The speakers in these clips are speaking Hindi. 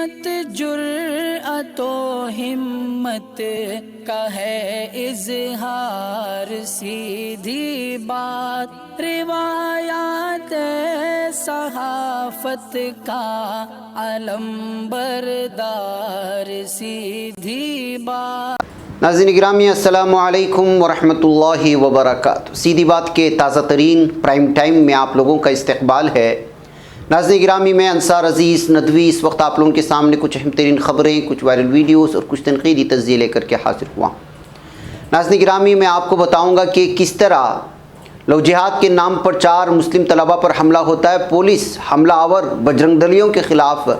मत जुर्अतो हिम्मत का है इजहार, सीधी बात रिवायात सहाफत का अलंबरदार, सीधी बात। नाज़रीन गिरामी अस्सलामु अलैकुम वरहमतुल्लाहि वबरकातुहू। सीधी बात के ताज़ा तरीन प्राइम टाइम में आप लोगों का इस्तकबाल है। नाज़रीन गिरामी मैं अंसार अज़ीज़ नदवी इस वक्त आप लोगों के सामने कुछ अहम तरीन ख़बरें, कुछ वायरल वीडियोस और कुछ तनक़ीदी तज़्ज़िये लेकर के हाजिर हुआ। नाज़रीन गिरामी मैं आपको बताऊँगा कि किस तरह लव जिहाद के नाम पर 4 मुस्लिम तलबा पर हमला होता है। पुलिस हमलावर बजरंग दलियों के ख़िलाफ़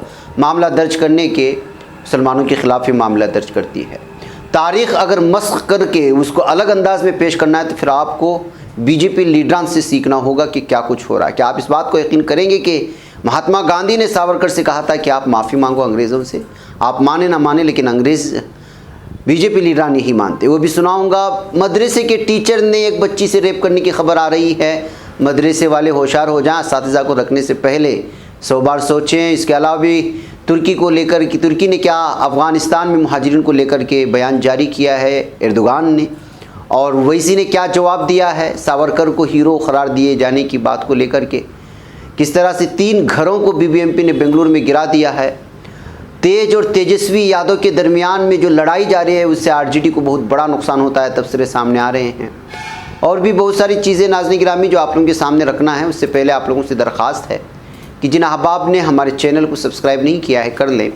मामला दर्ज करने के मुसलमानों के ख़िलाफ़ ही मामला दर्ज करती है। तारीख़ अगर मस्ख़ करके उसको अलग अंदाज में पेश करना है तो फिर आपको बीजेपी लीडरान से सीखना होगा कि क्या कुछ हो रहा है। क्या आप इस बात को यकीन करेंगे कि महात्मा गांधी ने सावरकर से कहा था कि आप माफ़ी मांगो अंग्रेज़ों से? आप माने ना माने लेकिन अंग्रेज़ बीजेपी लीडरान नहीं मानते। वो भी सुनाऊंगा। मदरसे के टीचर ने एक बच्ची से रेप करने की खबर आ रही है। मदरसे वाले होशियार हो जाएं, असातिज़ा को रखने से पहले 100 बार सोचें। इसके अलावा भी तुर्की को लेकर कि तुर्की ने क्या अफ़गानिस्तान में मुहाजिरीन को लेकर के बयान जारी किया है एर्दोगान ने, और वैसी ने क्या जवाब दिया है सावरकर को हीरो करार दिए जाने की बात को लेकर के। किस तरह से 3 घरों को बीबीएमपी ने बेंगलुरु में गिरा दिया है। तेज और तेजस्वी यादव के दरमियान में जो लड़ाई जारी है उससे आरजेडी को बहुत बड़ा नुकसान होता है, तबसरे सामने आ रहे हैं। और भी बहुत सारी चीज़ें नाज़रीन गिरामी जो आप लोगों के सामने रखना है। उससे पहले आप लोगों से दरख्वास्त है कि जिन अहबाब ने हमारे चैनल को सब्सक्राइब नहीं किया है कर लें।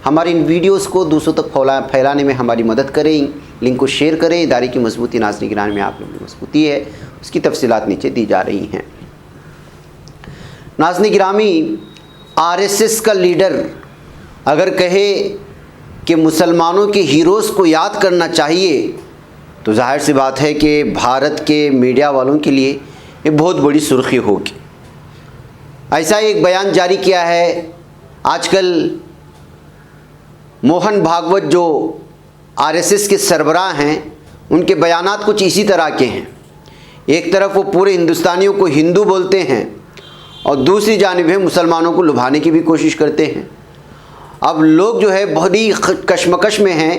हमारे इन वीडियोस को दूसरों तक फैलाने में हमारी मदद करें। लिंक को शेयर करें। इदारे की मजबूती नाज़रीन गिरामी में आप लोगों की मजबूती है, उसकी तफसीलात नीचे दी जा रही हैं। नाज़रीन गिरामी आरएसएस का लीडर अगर कहे कि मुसलमानों के हीरोज़ को याद करना चाहिए तो जाहिर सी बात है कि भारत के मीडिया वालों के लिए ये बहुत बड़ी सुर्खी होगी। ऐसा एक बयान जारी किया है आजकल मोहन भागवत जो आरएसएस के सरबराह हैं, उनके बयानात कुछ इसी तरह के हैं। एक तरफ वो पूरे हिंदुस्तानियों को हिंदू बोलते हैं और दूसरी जानिब है मुसलमानों को लुभाने की भी कोशिश करते हैं। अब लोग जो है बहुत ही कशमकश में हैं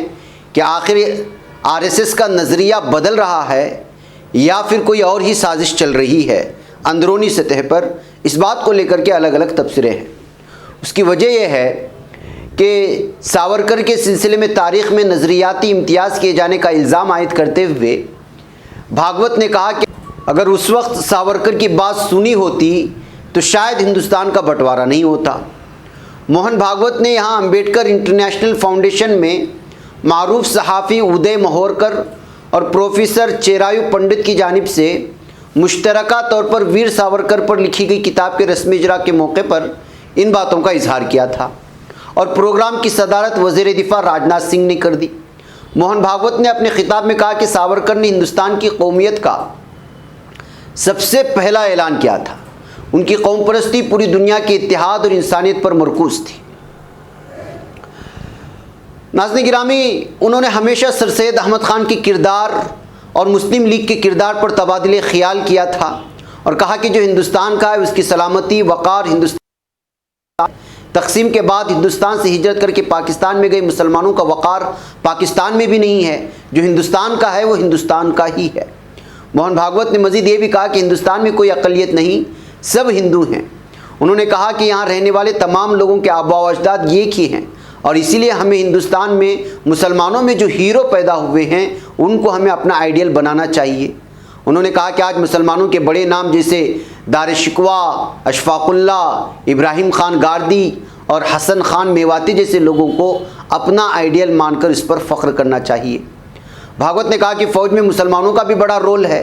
कि आखिर आरएसएस का नज़रिया बदल रहा है या फिर कोई और ही साजिश चल रही है। अंदरूनी सतह पर इस बात को लेकर के अलग अलग तबसरे हैं। उसकी वजह यह है कि सावरकर के सिलसिले में तारीख़ में नज़रियाती इम्तियाज़ किए जाने का इल्ज़ाम आयद करते हुए भागवत ने कहा कि अगर उस वक्त सावरकर की बात सुनी होती तो शायद हिंदुस्तान का बंटवारा नहीं होता। मोहन भागवत ने यहाँ अम्बेडकर इंटरनेशनल फाउंडेशन में मारूफ सहाफ़ी उदय महोरकर और प्रोफेसर चेरायू पंडित की जानिब से मुश्तरका तौर पर वीर सावरकर पर लिखी गई किताब के रस्मी इजरा के मौके पर इन बातों का इजहार किया था और प्रोग्राम की सदारत वज़ीर दिफा राजनाथ सिंह ने कर दी। मोहन भागवत ने अपने खिताब में कहा कि सावरकर ने हिंदुस्तान की कौमियत का सबसे पहला ऐलान किया था। उनकी कौम परस्ती पूरी दुनिया के इत्तेहाद और इंसानियत पर मरकूज़ थी। नाज़रीन गिरामी उन्होंने हमेशा सर सैयद अहमद ख़ान के किरदार और मुस्लिम लीग के किरदार पर तबादले ख्याल किया था और कहा कि जो हिंदुस्तान का है उसकी सलामती वक़ार हिंदुस्तान तकसीम के बाद हिंदुस्तान से हिजरत करके पाकिस्तान में गए मुसलमानों का वक़ार पाकिस्तान में भी नहीं है। जो हिंदुस्तान का है वो हिंदुस्तान का ही है। मोहन भागवत ने मज़ीद ये भी कहा कि हिंदुस्तान में कोई अक़लियत नहीं, सब हिंदू हैं। उन्होंने कहा कि यहाँ रहने वाले तमाम लोगों के आबा व अजदाद एक ही हैं और इसीलिए हमें हिंदुस्तान में मुसलमानों में जो हीरो पैदा हुए हैं उनको हमें अपना आइडियल बनाना चाहिए। उन्होंने कहा कि आज मुसलमानों के बड़े नाम जैसे दार शिकवा, अशफाकुल्ला, इब्राहिम खान गारदी और हसन खान मेवाती जैसे लोगों को अपना आइडियल मानकर इस पर फ़ख्र करना चाहिए। भागवत ने कहा कि फ़ौज में मुसलमानों का भी बड़ा रोल है।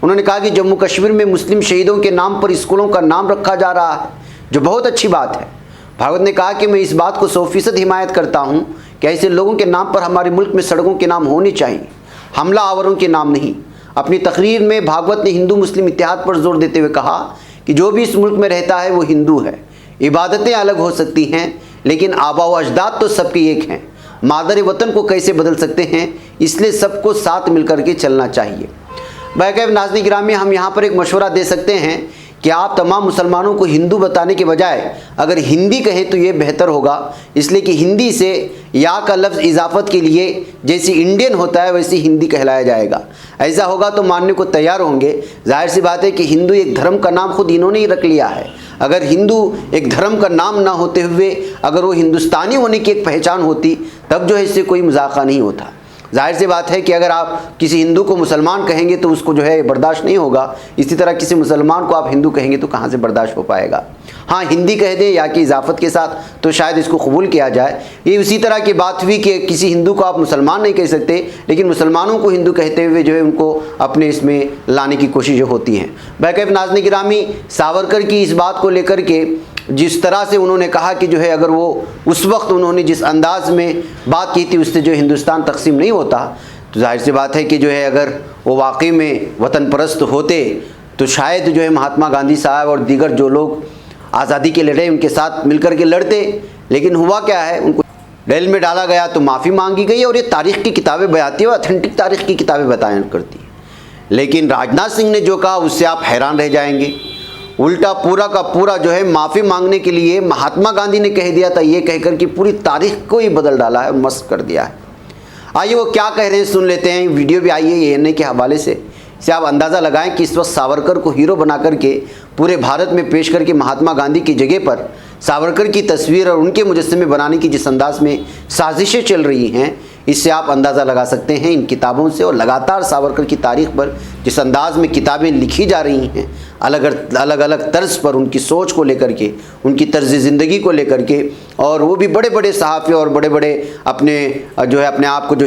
उन्होंने कहा कि जम्मू कश्मीर में मुस्लिम शहीदों के नाम पर स्कूलों का नाम रखा जा रहा है, जो बहुत अच्छी बात है। भागवत ने कहा कि मैं इस बात को 100% हिमायत करता हूँ कि ऐसे लोगों के नाम पर हमारे मुल्क में सड़कों के नाम होने चाहिए, हमला आवरों के नाम नहीं। अपनी तकरीर में भागवत ने हिंदू मुस्लिम इत्तेहाद पर जोर देते हुए कहा कि जो भी इस मुल्क में रहता है वो हिंदू है। इबादतें अलग हो सकती हैं लेकिन आबा व अजदाद तो सबके एक हैं। मादर वतन को कैसे बदल सकते हैं, इसलिए सबको साथ मिल कर के चलना चाहिए। बाक़ायदा नाज़रीन गिरामी हम यहाँ पर एक मशवरा दे सकते हैं कि आप तमाम मुसलमानों को हिंदू बताने के बजाय अगर हिंदी कहें तो ये बेहतर होगा, इसलिए कि हिंदी से या का लफ्ज़ इजाफत के लिए जैसे इंडियन होता है वैसे हिंदी कहलाया जाएगा। ऐसा होगा तो मानने को तैयार होंगे। जाहिर सी बात है कि हिंदू एक धर्म का नाम खुद इन्होंने ही रख लिया है। अगर हिंदू एक धर्म का नाम ना होते हुए अगर वो हिंदुस्तानी होने की एक पहचान होती तब जो है इससे कोई मजाका नहीं होता। जाहिर सी बात है कि अगर आप किसी हिंदू को मुसलमान कहेंगे तो उसको जो है बर्दाश्त नहीं होगा, इसी तरह किसी मुसलमान को आप हिंदू कहेंगे तो कहाँ से बर्दाश्त हो पाएगा। हाँ, हिंदी कह दें या कि इजाफत के साथ तो शायद इसको कबूल किया जाए। ये उसी तरह की बात हुई कि किसी हिंदू को आप मुसलमान नहीं कह सकते, लेकिन मुसलमानों को हिंदू कहते हुए जो है उनको अपने इसमें लाने की कोशिशें होती हैं। बैकअप नाज़रीन गिरामी, सावरकर की इस बात को लेकर के जिस तरह से उन्होंने कहा कि जो है अगर वो उस वक्त उन्होंने जिस अंदाज में बात की थी उससे जो हिंदुस्तान तकसीम नहीं होता, तो जाहिर सी बात है कि जो है अगर वो वाकई में वतन परस्त होते तो शायद जो है महात्मा गांधी साहब और दीगर जो लोग आज़ादी के लड़े उनके साथ मिलकर के लड़ते। लेकिन हुआ क्या है, उनको जेल में डाला गया तो माफ़ी मांगी गई और ये तारीख़ की किताबें बयाती है, ऑथेंटिक तारीख़ की किताबें बयान करती हैं। लेकिन राजनाथ सिंह ने जो कहा उससे आप हैरान रह जाएंगे। उल्टा पूरा का पूरा जो है माफ़ी मांगने के लिए महात्मा गांधी ने कह दिया था, ये कहकर कि पूरी तारीख को ही बदल डाला है और मस्त कर दिया है। आइए वो क्या कह रहे हैं सुन लेते हैं। वीडियो भी आई है ANI के हवाले से आप अंदाज़ा लगाएं कि इस वक्त सावरकर को हीरो बना करके पूरे भारत में पेश करके महात्मा गांधी की जगह पर सावरकर की तस्वीर और उनके मुजस्समे बनाने की जिस अंदाज में साजिशें चल रही हैं, इससे आप अंदाज़ा लगा सकते हैं इन किताबों से। और लगातार सावरकर की तारीख़ पर जिस अंदाज में किताबें लिखी जा रही हैं, अलग अलग तर्ज पर उनकी सोच को लेकर के, उनकी तर्ज ज़िंदगी को लेकर के, और वो भी बड़े बड़े सहाफ़ी और बड़े बड़े अपने जो है अपने आप को जो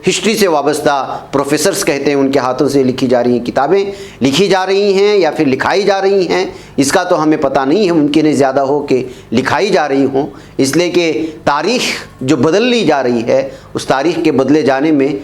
हिस्ट्री से वाबस्ता प्रोफेसर्स कहते हैं उनके हाथों से लिखी जा रही हैं किताबें लिखी जा रही हैं या फिर लिखाई जा रही हैं, इसका तो हमें पता नहीं है। मुमकिन है ज़्यादा हो कि लिखाई जा रही हों, इसलिए कि तारीख़ जो बदल ली जा रही है उस तारीख़ के बदले जाने में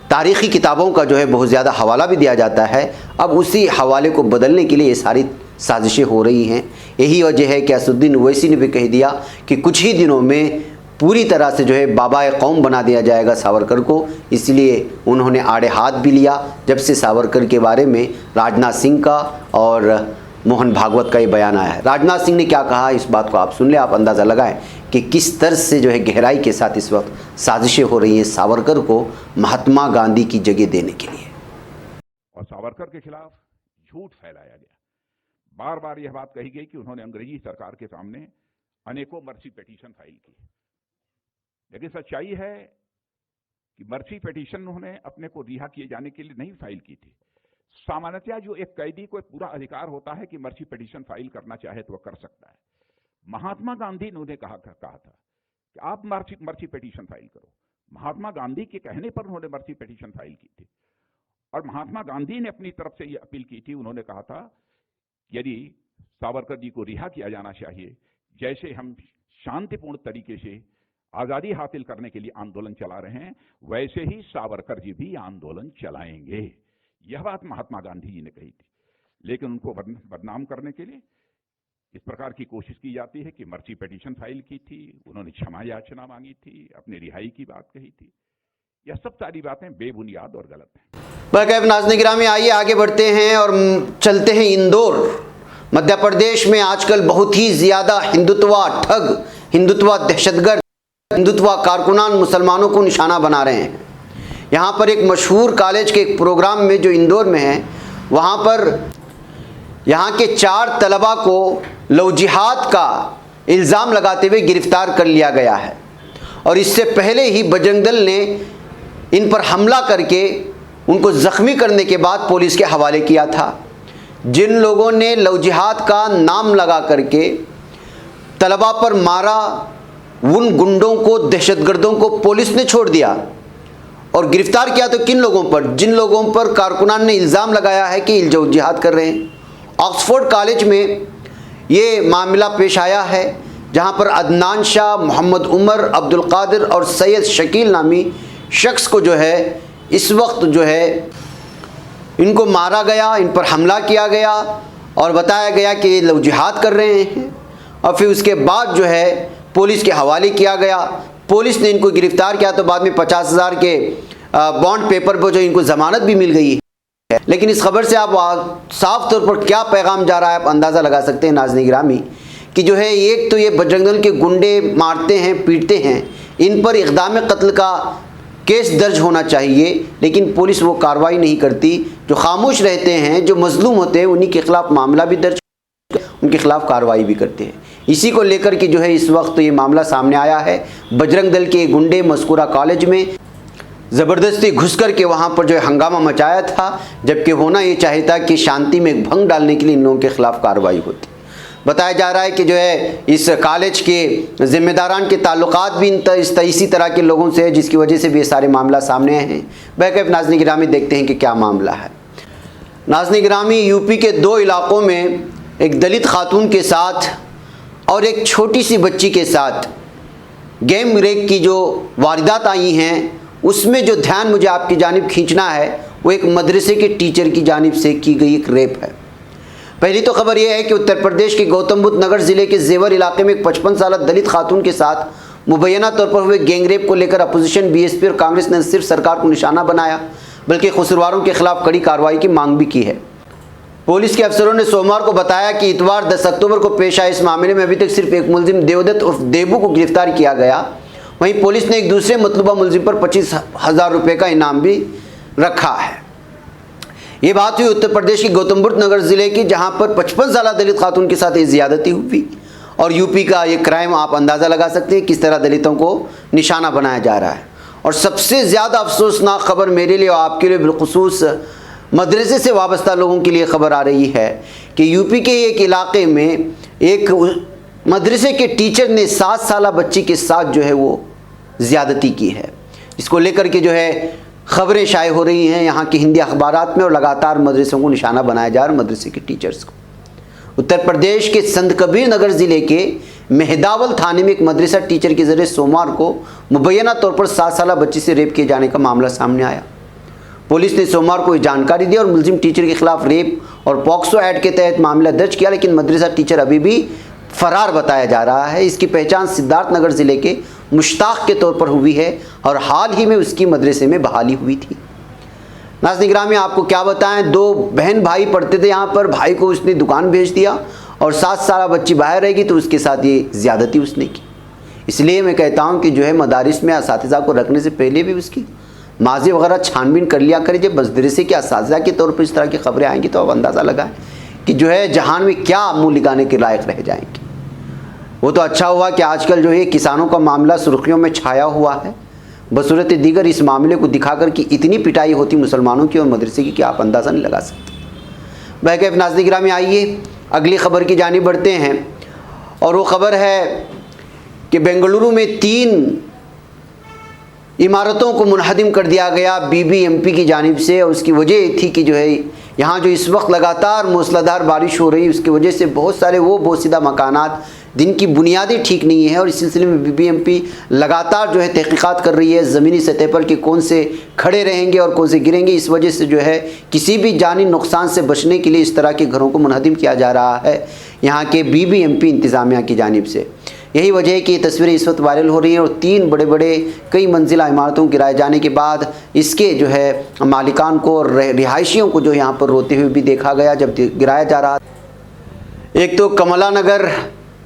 तारीख़ी किताबों का जो है बहुत ज़्यादा हवाला भी दिया जाता है। अब उसी हवाले को बदलने के लिए ये सारी साजिशें हो रही हैं। यही वजह है कि असदुद्दीन ओवैसी ने भी कह दिया कि कुछ ही दिनों में पूरी तरह से जो है बाबा कौम बना दिया जाएगा सावरकर को। इसलिए उन्होंने आड़े हाथ भी लिया जब से सावरकर के बारे में राजनाथ सिंह का और मोहन भागवत का ये बयान आया है। राजनाथ सिंह ने क्या कहा इस बात को आप सुन लें, आप अंदाज़ा लगाएं कि किस तर्ज से जो है गहराई के साथ इस वक्त साजिशें हो रही हैं सावरकर को महात्मा गांधी की जगह देने के लिए। और सावरकर के खिलाफ झूठ फैलाया गया। बार बार यह बात कही गई कि उन्होंने अंग्रेजी सरकार के सामने अनेकों मर्सी पिटीशन फाइल की, लेकिन सच्चाई है कि मर्सी पिटीशन उन्होंने अपने को रिहा किए जाने के लिए नहीं फाइल की थी। सामान्यतः जो एक कैदी को पूरा अधिकार होता है कि मर्सी पिटीशन फाइल करना चाहे तो वह कर सकता है। महात्मा गांधी ने उन्हें कहा था कि आप मर्सी पिटीशन फाइल करो। महात्मा गांधी के कहने पर उन्होंने मर्सी पिटीशन फाइल की थी और महात्मा गांधी ने अपनी तरफ से ये अपील की थी। उन्होंने कहा था यदि सावरकर जी को रिहा किया जाना चाहिए, जैसे हम शांतिपूर्ण तरीके से आज़ादी हासिल करने के लिए आंदोलन चला रहे हैं, वैसे ही सावरकर जी भी आंदोलन चलाएंगे। यह बात महात्मा गांधी जी ने कही थी, लेकिन उनको बदनाम करने के लिए इस प्रकार की कोशिश की जाती है कि मर्सी पिटीशन फाइल की थी, उन्होंने क्षमा याचना मांगी थी, अपनी रिहाई की बात कही थी। यह सब सारी बातें बेबुनियाद और गलत हैं। बैकअप नाज़रीन गिरामी, आइए आगे बढ़ते हैं और चलते हैं इंदौर। मध्य प्रदेश में आजकल बहुत ही ज़्यादा हिंदुत्वा ठग, हिंदुत्वा दहशतगर्द, हिंदुत्वा कारकुनान मुसलमानों को निशाना बना रहे हैं। यहाँ पर एक मशहूर कॉलेज के एक प्रोग्राम में जो इंदौर में है, वहाँ पर यहाँ के 4 तलबा को लव जिहाद का इल्ज़ाम लगाते हुए गिरफ्तार कर लिया गया है। और इससे पहले ही बजरंग दल ने इन पर हमला करके उनको ज़ख्मी करने के बाद पुलिस के हवाले किया था। जिन लोगों ने लव जिहाद का नाम लगा करके तलबा पर मारा, उन गुंडों को, दहशतगर्दों को पुलिस ने छोड़ दिया और गिरफ्तार किया। तो किन लोगों पर? जिन लोगों पर कारकुनान ने इल्ज़ाम लगाया है कि लव जिहाद कर रहे हैं। ऑक्सफोर्ड कॉलेज में ये मामला पेश आया है, जहाँ पर अदनान शाह, मोहम्मद उमर, अब्दुल कादिर और सैयद शकील नामी शख्स को जो है इस वक्त जो है इनको मारा गया, इन पर हमला किया गया और बताया गया कि ये लव जिहाद कर रहे हैं। और फिर उसके बाद जो है पुलिस के हवाले किया गया। पुलिस ने इनको गिरफ्तार किया तो बाद में 50,000 के बॉन्ड पेपर पर जो इनको ज़मानत भी मिल गई। लेकिन इस खबर से आप साफ तौर पर क्या पैगाम जा रहा है आप अंदाज़ा लगा सकते हैं नाज़रीन गिरामी कि जो है एक तो ये बजरंग दल के गुंडे मारते हैं पीटते हैं, इन पर इक़दाम कत्ल का केस दर्ज होना चाहिए, लेकिन पुलिस वो कार्रवाई नहीं करती। जो खामोश रहते हैं, जो मजलूम होते हैं, उन्हीं के खिलाफ मामला भी दर्ज, उनके खिलाफ कार्रवाई भी करते हैं। इसी को लेकर के जो है इस वक्त ये मामला सामने आया है। बजरंग दल के गुंडे मज़कूरा कॉलेज में ज़बरदस्ती घुस कर के वहाँ पर जो है हंगामा मचाया था, जबकि होना ये चाहिए था कि शांति में भंग डालने के लिए इन लोगों के खिलाफ कार्रवाई होती। बताया जा रहा है कि जो है इस कॉलेज के ज़िम्मेदारान के ताल्लुकात भी इसी तरह के लोगों से है, जिसकी वजह से भी ये सारे मामला सामने आए हैं। बैकअप नाज़रीन गिरामी देखते हैं कि क्या मामला है। नाज़रीन गिरामी, यूपी के 2 इलाकों में एक दलित खातून के साथ और एक छोटी सी बच्ची के साथ गैंग रेप की जो वारदात आई हैं, उसमें जो ध्यान मुझे आपकी जानिब खींचना है वो एक मदरसे के टीचर की जानिब से की गई एक रेप है। पहली तो खबर यह है कि उत्तर प्रदेश के गौतम बुद्ध नगर ज़िले के जेवर इलाके में एक 55 साल दलित खातून के साथ मुबैना तौर पर हुए गैंग रेप को लेकर अपोजिशन बीएसपी और कांग्रेस ने सिर्फ सरकार को निशाना बनाया, बल्कि कसूरवारों के खिलाफ कड़ी कार्रवाई की मांग भी की है। पुलिस के अफसरों ने सोमवार को बताया कि इतवार 10 अक्टूबर को पेश आए इस मामले में अभी तक सिर्फ एक मुलजिम देवदत्त उर्फ देबू को गिरफ्तार किया गया। वहीं पुलिस ने एक दूसरे मतलूबा मुलजिम पर 25,000 रुपये का इनाम भी रखा है। ये बात हुई उत्तर प्रदेश के गौतम बुद्ध नगर ज़िले की, जहां पर 55 साल दलित खातून के साथ ये ज़्यादती हुई। और यूपी का ये क्राइम आप अंदाज़ा लगा सकते हैं किस तरह दलितों को निशाना बनाया जा रहा है। और सबसे ज़्यादा अफसोसनाक खबर मेरे लिए और आपके लिए बिलखुसूस मदरसे से वाबस्ता लोगों के लिए खबर आ रही है कि यूपी के एक इलाके में एक मदरसे के टीचर ने 7 साल बच्ची के साथ जो है वो ज़्यादती की है। इसको लेकर के जो है खबरें शाये हो रही हैं यहाँ के हिंदी अखबारात में, और लगातार मदरसों को निशाना बनाया जा रहा है, मदरसे के टीचर्स को। उत्तर प्रदेश के संत कबीर नगर ज़िले के मेहदावल थाने में एक मदरसा टीचर के ज़रिए सोमवार को मुबैना तौर पर 7 साल बच्ची से रेप किए जाने का मामला सामने आया। पुलिस ने सोमवार को ये जानकारी दी और मुलजिम टीचर के खिलाफ रेप और पॉक्सो एक्ट के तहत मामला दर्ज किया, लेकिन मदरसा टीचर अभी भी फरार बताया जा रहा है। इसकी पहचान सिद्धार्थ नगर ज़िले के मुश्ताक के तौर पर हुई है और हाल ही में उसकी मदरसे में बहाली हुई थी। नाज़रीन गिरामी, आपको क्या बताएं, 2 बहन भाई पढ़ते थे यहाँ पर, भाई को उसने दुकान भेज दिया और 7 साल बच्ची बाहर रहेगी तो उसके साथ ये ज़्यादती उसने की। इसलिए मैं कहता हूँ कि जो है मदारिस में असातिज़ा को रखने से पहले भी उसकी माजी वगैरह छानबीन कर लिया करें। जब मदरसे के असातिज़ा के तौर पर इस तरह की खबरें आएंगी तो आप अंदाज़ा लगाएं कि जो है जहान में क्या मुँह लगाने के लायक रह जाएंगे। वो तो अच्छा हुआ कि आजकल जो है किसानों का मामला सुर्खियों में छाया हुआ है। बसूरत दीगर इस मामले को दिखाकर कि इतनी पिटाई होती मुसलमानों की और मदरसे की कि आप अंदाज़ा नहीं लगा सकते। बैकअप नाज़रीन गिरामी, आइए अगली खबर की जानिब बढ़ते हैं। और वो खबर है कि बेंगलुरु में 3 इमारतों को मुनहदिम कर दिया गया बीबीएमपी की जानिब से। और उसकी वजह ये थी कि जो है यहाँ जो इस वक्त लगातार मूसलाधार बारिश हो रही है, उसकी वजह से बहुत सारे वो बोसीदा मकानात जिनकी बुनियादें ठीक नहीं है, और इस सिलसिले में बीबीएमपी लगातार जो है तहकीकात कर रही है ज़मीनी सतह पर कि कौन से खड़े रहेंगे और कौन से गिरेंगे। इस वजह से जो है किसी भी जानी नुकसान से बचने के लिए इस तरह के घरों को मुनहदिम किया जा रहा है यहाँ के बीबीएमपी इंतज़ामिया की जानिब से। यही वजह है कि ये तस्वीरें इस वक्त वायरल हो रही हैं और 3 बड़े बड़े कई मंजिला इमारतों को गिराए जाने के बाद इसके जो है मालिकान को और रिहायशियों को जो यहाँ पर रोते हुए भी देखा गया जब गिराया जा रहा। एक तो कमला नगर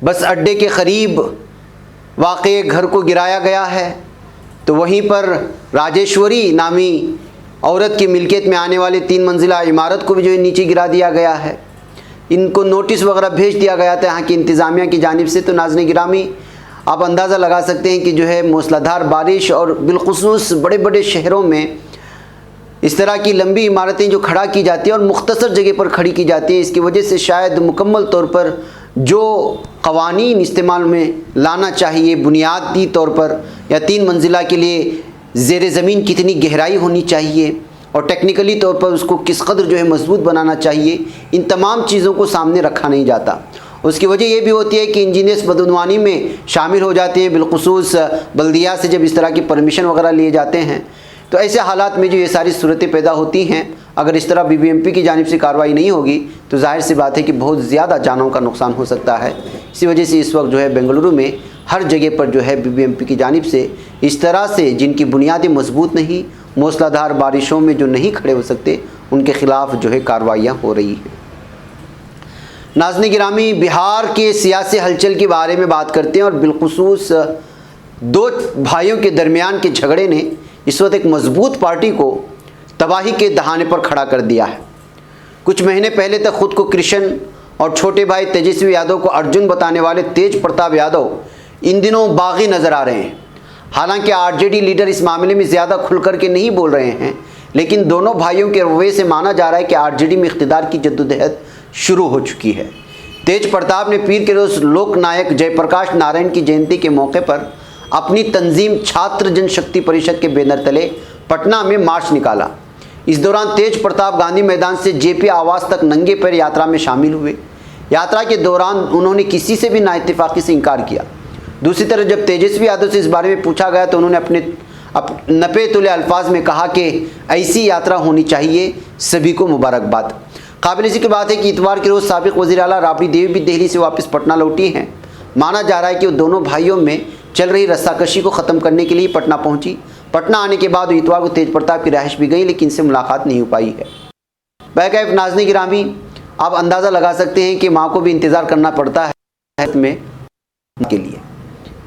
बस अड्डे के करीब वाक़े घर को गिराया गया है, तो वहीं पर राजेश्वरी नामी औरत की मिल्कियत में आने वाली 3 मंजिला इमारत को भी जो है नीचे गिरा दिया गया है। इनको नोटिस वगैरह भेज दिया गया था यहाँ की इंतज़ामिया की जानिब से। तो नाज़रीन गिरामी, आप अंदाज़ा लगा सकते हैं कि जो है मूसलाधार बारिश और बिलखुसूस बड़े बड़े शहरों में इस तरह की लंबी इमारतें जो खड़ा की जाती हैं और मुख्तसर जगह पर खड़ी की जाती हैं, इसकी वजह से शायद मुकम्मल तौर पर जो क़वानीन इस्तेमाल में लाना चाहिए बुनियादी तौर पर, या 3 मंजिला के लिए ज़ेर ज़मीन कितनी गहराई होनी चाहिए और टेक्निकली तौर पर उसको किस कदर जो है मजबूत बनाना चाहिए, इन तमाम चीज़ों को सामने रखा नहीं जाता। उसकी वजह यह भी होती है कि इंजीनियर्स बदनवानी में शामिल हो जाते हैं, बिलखुसूस बल्दिया से जब इस तरह की परमिशन वगैरह लिए जाते हैं। तो ऐसे हालात में जो ये सारी सूरतें पैदा होती हैं, अगर इस तरह बीबीएमपी की जानिब से कार्रवाई नहीं होगी तो जाहिर सी बात है कि बहुत ज़्यादा जानों का नुकसान हो सकता है। इसी वजह से इस वक्त जो है बेंगलुरु में हर जगह पर जो है बीबीएमपी की जानिब से इस तरह से जिनकी बुनियादें मजबूत नहीं, मूसलाधार बारिशों में जो नहीं खड़े हो सकते, उनके ख़िलाफ़ जो है कार्रवाइयाँ हो रही हैं। नाज़रीन गिरामी, बिहार के सियासी हलचल के बारे में बात करते हैं और बिलखुसूस दो भाइयों के दरमियान के झगड़े ने इस वक्त एक मजबूत पार्टी को तबाही के दहाने पर खड़ा कर दिया है। कुछ महीने पहले तक खुद को कृष्ण और छोटे भाई तेजस्वी यादव को अर्जुन बताने वाले तेज प्रताप यादव इन दिनों बागी नज़र आ रहे हैं। हालांकि आरजेडी लीडर इस मामले में ज़्यादा खुल कर के नहीं बोल रहे हैं, लेकिन दोनों भाइयों के रवैये से माना जा रहा है कि आरजेडी में इख्तिदार की जद्दोजहद शुरू हो चुकी है। तेज प्रताप ने पीर के रोज़ लोक नायक जयप्रकाश नारायण की जयंती के मौके पर अपनी तंजीम छात्र जनशक्ति परिषद के बैनर तले पटना में मार्च निकाला। इस दौरान तेज प्रताप गांधी मैदान से जेपी आवास तक नंगे पैर यात्रा में शामिल हुए। यात्रा के दौरान उन्होंने किसी से भी नाइत्तेफाकी से इनकार किया। दूसरी तरफ जब तेजस्वी यादव से इस बारे में पूछा गया तो उन्होंने अपने नपे तुले अल्फाज में कहा कि ऐसी यात्रा होनी चाहिए, सभी को मुबारकबाद। काबिल ज़िक्र बात है कि इतवार के रोज़ साबिक़ वज़ीर आला राबड़ी देवी भी दिल्ली से वापस पटना लौटी हैं। माना जा रहा है कि वो दोनों भाइयों में चल रही रस्साकशी को ख़त्म करने के लिए पटना पहुंची। पटना आने के बाद इतवार को तेज प्रताप की रिहाइश भी गई, लेकिन इनसे मुलाकात नहीं हो पाई है। बैकैफ नाज़रीन गिरामी, आप अंदाज़ा लगा सकते हैं कि माँ को भी इंतज़ार करना पड़ता है में के लिए।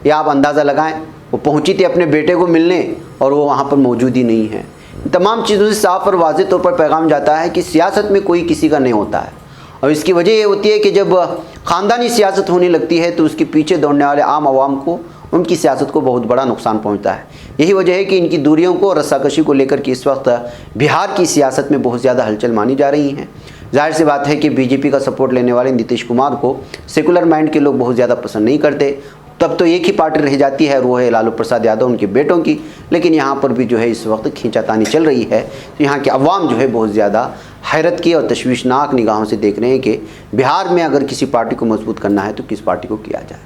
या आप अंदाज़ा लगाएं, वो पहुंची थी अपने बेटे को मिलने और वो वहाँ पर मौजूद ही नहीं है। तमाम चीज़ों से साफ और वाज़ेह तौर पर पैगाम जाता है कि सियासत में कोई किसी का नहीं होता है, और इसकी वजह ये होती है कि जब ख़ानदानी सियासत होने लगती है तो उसके पीछे दौड़ने वाले आम आवाम को, उनकी सियासत को बहुत बड़ा नुकसान पहुंचता है। यही वजह है कि इनकी दूरियों को और रस्साकशी को लेकर के इस वक्त बिहार की सियासत में बहुत ज़्यादा हलचल मानी जा रही हैं। जाहिर सी बात है कि बीजेपी का सपोर्ट लेने वाले नीतीश कुमार को सेकुलर माइंड के लोग बहुत ज़्यादा पसंद नहीं करते। तब तो एक ही पार्टी रह जाती है, वो है लालू प्रसाद यादव, उनके बेटों की। लेकिन यहाँ पर भी जो है इस वक्त खींचातानी चल रही है। तो यहाँ के अवाम जो है बहुत ज़्यादा हैरत की और तशवीशनाक निगाहों से देख रहे हैं कि बिहार में अगर किसी पार्टी को मजबूत करना है तो किस पार्टी को किया जाए।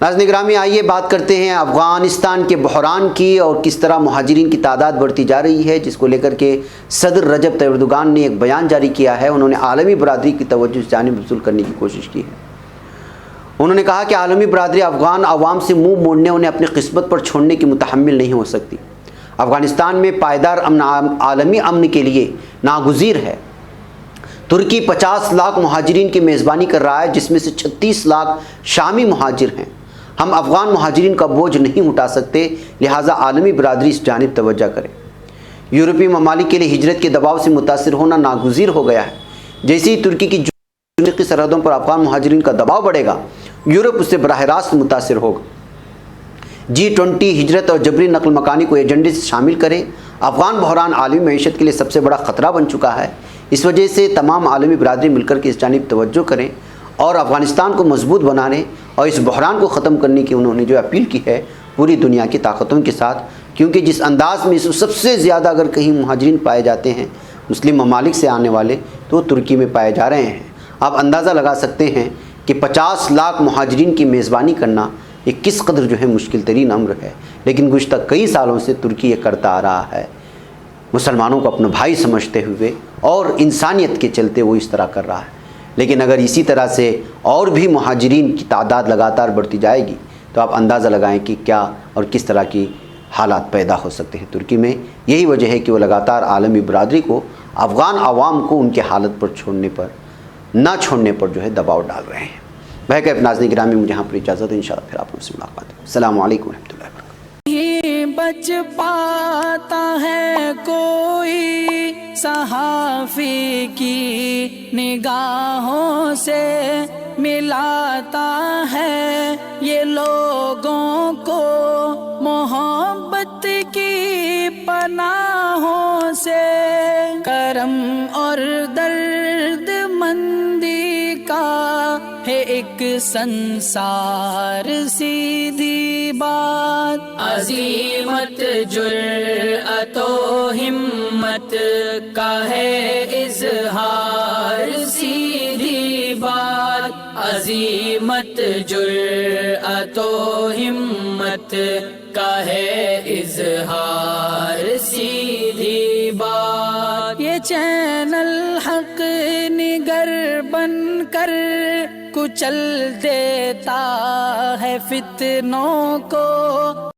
नाज़रीन गिरामी, आइए बात करते हैं अफ़गानिस्तान के बहरान की और किस तरह मुहाजिरीन की तादाद बढ़ती जा रही है, जिसको लेकर के सदर रजब तैयब एर्दोगान ने एक बयान जारी किया है। उन्होंने आलमी बरादरी की तवज्जो इस जानिब वसूल करने की कोशिश की है। उन्होंने कहा कि आलमी बरादरी अफ़गान अवाम से मुँह मोड़ने, उन्हें अपनी किस्मत पर छोड़ने की मुतहम्मिल नहीं हो सकती। अफ़गानिस्तान में पायदार अमन, आलमी अमन के लिए नागुज़ीर है। तुर्की 50 लाख मुहाजिरीन की मेज़बानी कर रहा है, जिसमें से 36 लाख शामी मुहाजिर हैं। हम अफ़गान मुहाजिरीन का बोझ नहीं उठा सकते, लिहाजा आलमी बरादरी इस जानिब तवज्जो करे। यूरोपीय ममालिक के लिए हिजरत के दबाव से मुतासिर होना नागुज़ीर हो गया है। जैसे ही तुर्की की की सरहदों पर अफ़गान मुहाजिरीन का दबाव बढ़ेगा, यूरोप उससे बराह रास्त मुतासिर होगा। G20 हिजरत और जबरी नकल मकानी को एजेंडे से शामिल करें। अफ़गान बहरान आलमी मईशत के लिए सबसे बड़ा ख़तरा बन चुका है। इस वजह से तमाम आलमी बरादरी मिलकर के इस जानिब तवज्जो करें और अफ़गानिस्तान को मजबूत बनाने और इस बहरान को ख़त्म करने की उन्होंने जो अपील की है पूरी दुनिया की ताकतों के साथ। क्योंकि जिस अंदाज़ में सबसे ज़्यादा अगर कहीं मुहाजिरीन पाए जाते हैं मुस्लिम ममालिक से आने वाले, तो तुर्की में पाए जा रहे हैं। आप अंदाज़ा लगा सकते हैं कि 50 लाख मुहाजिरीन की मेज़बानी करना ये किस कदर जो है मुश्किल तरीन अम्र है। लेकिन गुज़श्ता कई सालों से तुर्की ये करता आ रहा है, मुसलमानों को अपना भाई समझते हुए और इंसानियत के चलते वो इस तरह कर रहा है। लेकिन अगर इसी तरह से और भी मुहाजिरीन की तादाद लगातार बढ़ती जाएगी तो आप अंदाज़ा लगाएं कि क्या और किस तरह की हालात पैदा हो सकते हैं तुर्की में। यही वजह है कि वो लगातार आलमी बरादरी को, अफ़गान आवाम को उनके हालत पर छोड़ने पर, ना छोड़ने पर जो है दबाव डाल रहे हैं। वह नाज़रीन गिरामी, मुझे यहाँ पर इजाज़त है। इंशाअल्लाह फिर आपसे मुलाकात है। अस्सलामु अलैकुम रहमतुल्लाहि व बरकातुहू। बच पाता है कोई सहाफ़ी की निगाहों से, मिलाता है ये लोगों को मोहब्बत की पनाहों से। करम और दर्द मंदी का है एक संसार, सीधी बात। अज़ीमत जुर्अतो हिम्मत का है इज़हार, सीधी बात। अज़ीमत जुर्अतो हिम्मत का है इज़हार, सीधी बात। ये चैनल हक निगर बन कर कुचल देता है फितनों को।